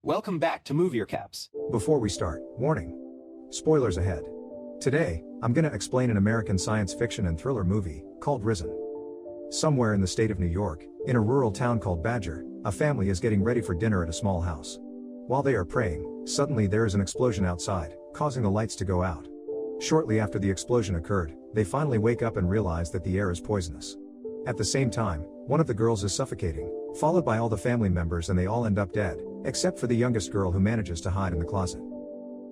Welcome back to MovieRecaps. Before we start, warning. Spoilers ahead. Today, I'm gonna explain an American science fiction and thriller movie, called Risen. Somewhere in the state of New York, in a rural town called Badger, a family is getting ready for dinner at a small house. While they are praying, suddenly there is an explosion outside, causing the lights to go out. Shortly after the explosion occurred, they finally wake up and realize that the air is poisonous. At the same time, one of the girls is suffocating, followed by all the family members, and they all end up dead, except for the youngest girl who manages to hide in the closet.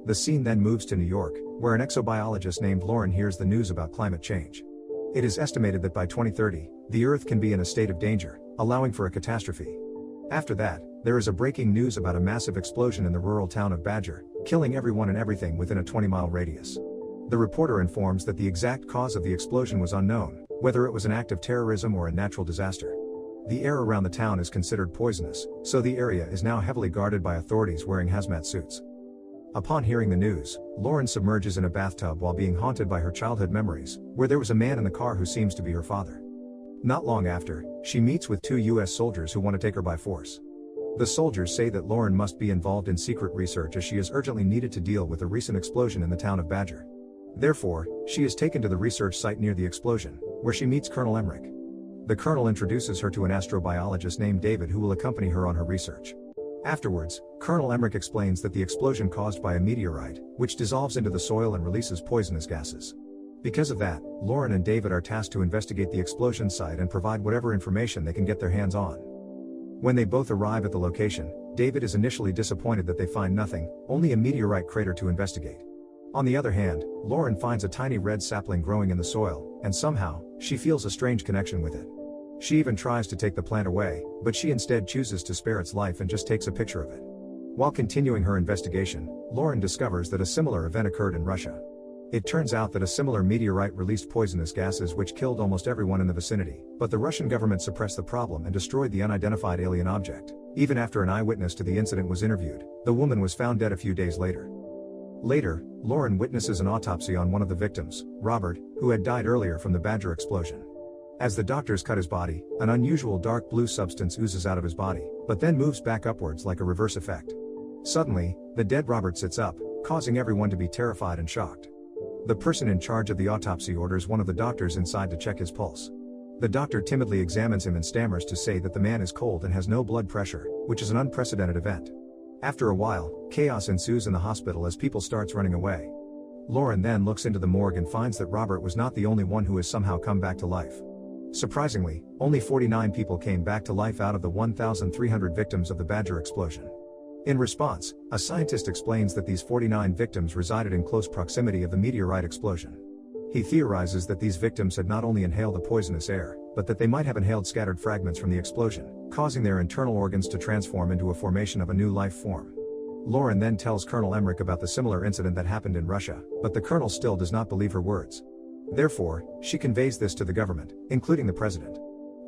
The scene then moves to New York, where an exobiologist named Lauren hears the news about climate change. It is estimated that by 2030, the Earth can be in a state of danger, allowing for a catastrophe. After that, there is a breaking news about a massive explosion in the rural town of Badger, killing everyone and everything within a 20-mile radius. The reporter informs that the exact cause of the explosion was unknown, whether it was an act of terrorism or a natural disaster. The air around the town is considered poisonous, so the area is now heavily guarded by authorities wearing hazmat suits. Upon hearing the news, Lauren submerges in a bathtub while being haunted by her childhood memories, where there was a man in the car who seems to be her father. Not long after, she meets with two US soldiers who want to take her by force. The soldiers say that Lauren must be involved in secret research, as she is urgently needed to deal with a recent explosion in the town of Badger. Therefore, she is taken to the research site near the explosion, where she meets Colonel Emmerich. The colonel introduces her to an astrobiologist named David who will accompany her on her research. Afterwards, Colonel Emmerich explains that the explosion caused by a meteorite, which dissolves into the soil and releases poisonous gases. Because of that, Lauren and David are tasked to investigate the explosion site and provide whatever information they can get their hands on. When they both arrive at the location, David is initially disappointed that they find nothing, only a meteorite crater to investigate. On the other hand, Lauren finds a tiny red sapling growing in the soil, and somehow, she feels a strange connection with it. She even tries to take the plant away, but she instead chooses to spare its life and just takes a picture of it. While continuing her investigation, Lauren discovers that a similar event occurred in Russia. It turns out that a similar meteorite released poisonous gases which killed almost everyone in the vicinity, but the Russian government suppressed the problem and destroyed the unidentified alien object. Even after an eyewitness to the incident was interviewed, the woman was found dead a few days later. Later, Lauren witnesses an autopsy on one of the victims, Robert, who had died earlier from the Badger explosion. As the doctors cut his body, an unusual dark blue substance oozes out of his body, but then moves back upwards like a reverse effect. Suddenly, the dead Robert sits up, causing everyone to be terrified and shocked. The person in charge of the autopsy orders one of the doctors inside to check his pulse. The doctor timidly examines him and stammers to say that the man is cold and has no blood pressure, which is an unprecedented event. After a while, chaos ensues in the hospital as people starts running away. Lauren then looks into the morgue and finds that Robert was not the only one who has somehow come back to life. Surprisingly, only 49 people came back to life out of the 1,300 victims of the Badger explosion. In response, a scientist explains that these 49 victims resided in close proximity of the meteorite explosion. He theorizes that these victims had not only inhaled the poisonous air, but that they might have inhaled scattered fragments from the explosion, causing their internal organs to transform into a formation of a new life form. Lauren then tells Colonel Emmerich about the similar incident that happened in Russia, but the colonel still does not believe her words. Therefore, she conveys this to the government, including the president.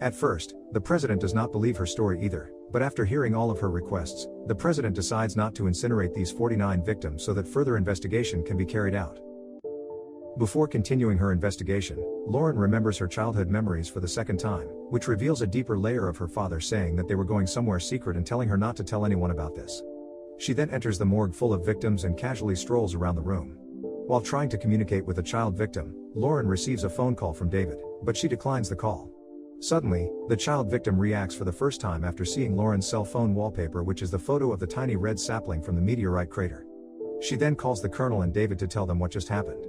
At first, the president does not believe her story either, but after hearing all of her requests, the president decides not to incinerate these 49 victims so that further investigation can be carried out. Before continuing her investigation, Lauren remembers her childhood memories for the second time, which reveals a deeper layer of her father saying that they were going somewhere secret and telling her not to tell anyone about this. She then enters the morgue full of victims and casually strolls around the room. While trying to communicate with a child victim, Lauren receives a phone call from David, but she declines the call. Suddenly, the child victim reacts for the first time after seeing Lauren's cell phone wallpaper, which is the photo of the tiny red sapling from the meteorite crater. She then calls the colonel and David to tell them what just happened.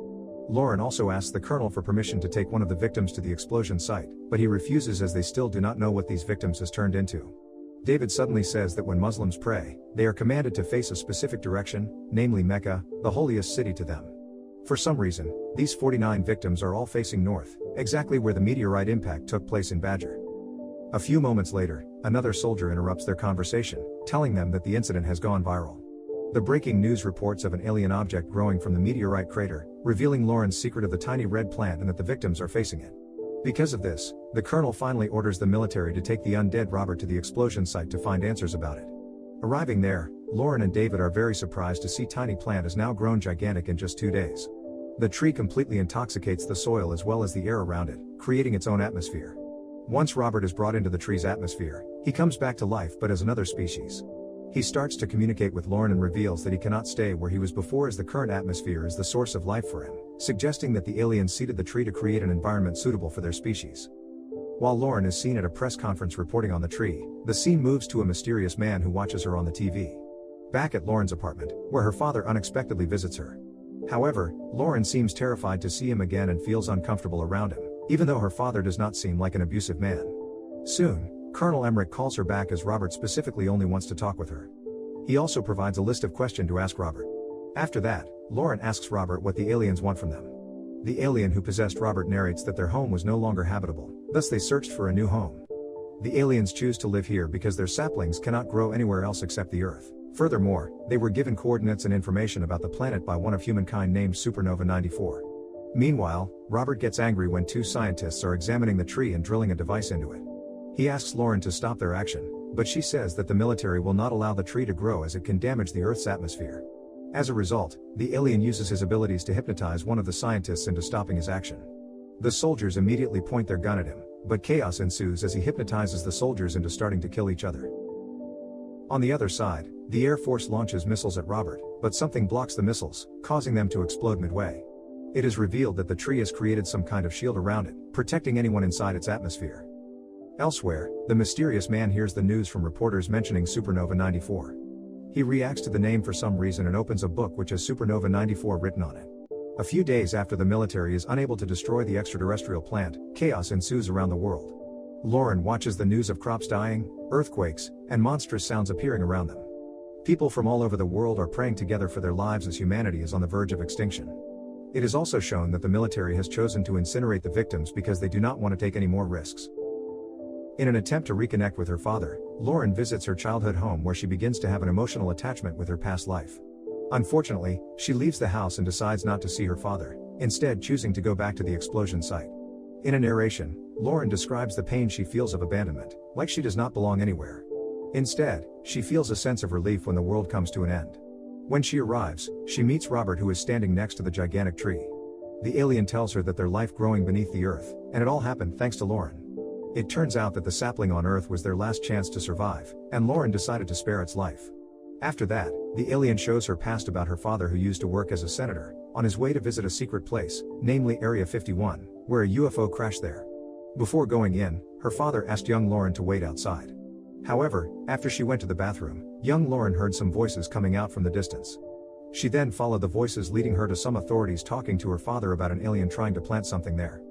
Lauren also asks the colonel for permission to take one of the victims to the explosion site, but he refuses as they still do not know what these victims has turned into. David suddenly says that when Muslims pray, they are commanded to face a specific direction, namely Mecca, the holiest city to them. For some reason, these 49 victims are all facing north, exactly where the meteorite impact took place in Badger. A few moments later, another soldier interrupts their conversation, telling them that the incident has gone viral. The breaking news reports of an alien object growing from the meteorite crater, revealing Lauren's secret of the tiny red plant and that the victims are facing it. Because of this, the colonel finally orders the military to take the undead Robert to the explosion site to find answers about it. Arriving there, Lauren and David are very surprised to see tiny plant has now grown gigantic in just 2 days. The tree completely intoxicates the soil as well as the air around it, creating its own atmosphere. Once Robert is brought into the tree's atmosphere, he comes back to life but as another species. He starts to communicate with Lauren and reveals that he cannot stay where he was before, as the current atmosphere is the source of life for him, suggesting that the aliens seeded the tree to create an environment suitable for their species. While Lauren is seen at a press conference reporting on the tree, the scene moves to a mysterious man who watches her on the TV. Back at Lauren's apartment, where her father unexpectedly visits her. However, Lauren seems terrified to see him again and feels uncomfortable around him, even though her father does not seem like an abusive man. Soon, Colonel Emmerich calls her back, as Robert specifically only wants to talk with her. He also provides a list of questions to ask Robert. After that, Lauren asks Robert what the aliens want from them. The alien who possessed Robert narrates that their home was no longer habitable, thus they searched for a new home. The aliens choose to live here because their saplings cannot grow anywhere else except the Earth. Furthermore, they were given coordinates and information about the planet by one of humankind named Supernova 94. Meanwhile, Robert gets angry when two scientists are examining the tree and drilling a device into it. He asks Lauren to stop their action, but she says that the military will not allow the tree to grow as it can damage the Earth's atmosphere. As a result, the alien uses his abilities to hypnotize one of the scientists into stopping his action. The soldiers immediately point their gun at him, but chaos ensues as he hypnotizes the soldiers into starting to kill each other. On the other side, the Air Force launches missiles at Robert, but something blocks the missiles, causing them to explode midway. It is revealed that the tree has created some kind of shield around it, protecting anyone inside its atmosphere. Elsewhere, the mysterious man hears the news from reporters mentioning Supernova 94. He reacts to the name for some reason and opens a book which has Supernova 94 written on it. A few days after the military is unable to destroy the extraterrestrial plant, chaos ensues around the world. Lauren watches the news of crops dying, earthquakes, and monstrous sounds appearing around them. People from all over the world are praying together for their lives as humanity is on the verge of extinction. It is also shown that the military has chosen to incinerate the victims because they do not want to take any more risks. In an attempt to reconnect with her father, Lauren visits her childhood home where she begins to have an emotional attachment with her past life. Unfortunately, she leaves the house and decides not to see her father, instead choosing to go back to the explosion site. In a narration, Lauren describes the pain she feels of abandonment, like she does not belong anywhere. Instead, she feels a sense of relief when the world comes to an end. When she arrives, she meets Robert, who is standing next to the gigantic tree. The alien tells her that their life growing beneath the earth, and it all happened thanks to Lauren. It turns out that the sapling on Earth was their last chance to survive, and Lauren decided to spare its life. After that, the alien shows her past about her father, who used to work as a senator, on his way to visit a secret place, namely Area 51, where a UFO crashed there. Before going in, her father asked young Lauren to wait outside. However, after she went to the bathroom, young Lauren heard some voices coming out from the distance. She then followed the voices, leading her to some authorities talking to her father about an alien trying to plant something there.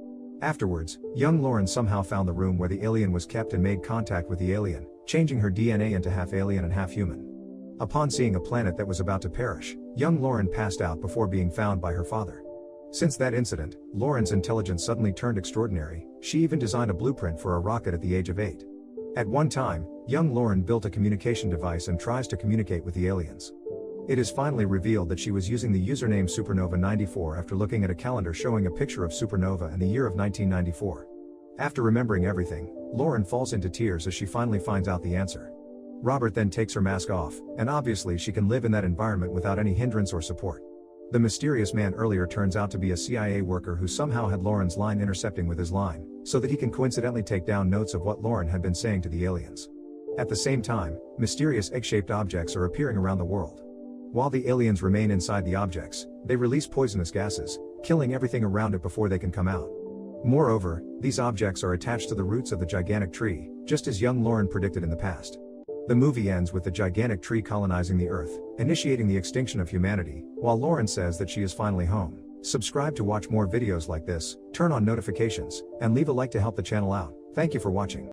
Afterwards, young Lauren somehow found the room where the alien was kept and made contact with the alien, changing her DNA into half alien and half human. Upon seeing a planet that was about to perish, young Lauren passed out before being found by her father. Since that incident, Lauren's intelligence suddenly turned extraordinary. She even designed a blueprint for a rocket at the age of 8. At one time, young Lauren built a communication device and tries to communicate with the aliens. It is finally revealed that she was using the username Supernova 94 after looking at a calendar showing a picture of Supernova and the year of 1994. After remembering everything, Lauren falls into tears as she finally finds out the answer. Robert then takes her mask off, and obviously she can live in that environment without any hindrance or support. The mysterious man earlier turns out to be a CIA worker who somehow had Lauren's line intercepting with his line, so that he can coincidentally take down notes of what Lauren had been saying to the aliens. At the same time, mysterious egg-shaped objects are appearing around the world. While the aliens remain inside the objects, they release poisonous gases, killing everything around it before they can come out. Moreover, these objects are attached to the roots of the gigantic tree, just as young Lauren predicted in the past. The movie ends with the gigantic tree colonizing the Earth, initiating the extinction of humanity, while Lauren says that she is finally home. Subscribe to watch more videos like this, turn on notifications, and leave a like to help the channel out. Thank you for watching.